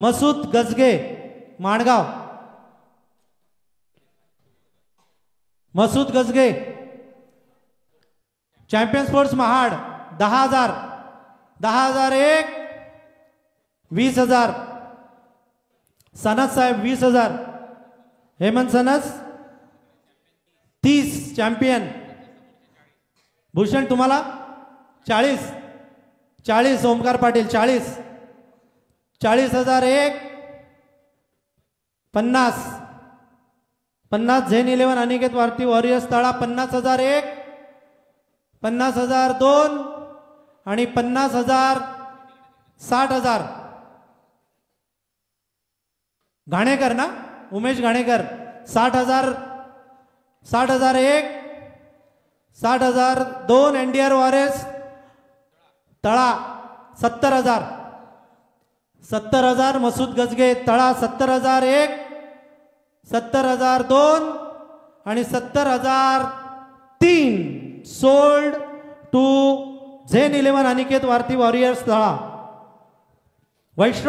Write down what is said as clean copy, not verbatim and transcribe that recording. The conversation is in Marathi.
मसूद गजगे माणगाव, मसूद गजगे चॅम्पियन स्पोर्ट्स महाड 10,000, 10,001, 20,000, सनस साहेब 20,000, हेमंत सनस 30 चॅम्पियन, भूषण तुम्हाला 40, 40 ओमकार पाटील 40, 40,001, 50, 50 झेन 11 अनिकेत वारती वॉरियर्स तळा 50,001, 50,002 आणि 50,000, 60,000 घाणेकर ना उमेश घाणेकर 60,000, 60,001, 60,002 एनडीआर वॉरियर्स तळा 70,000, 70,000 मसूद गजगे तळा 70,001, 70,002 आणि 70,003 सोल्ड टू झेन 11 अनिकेत वारती वॉरियर्स तळा. वैष्णव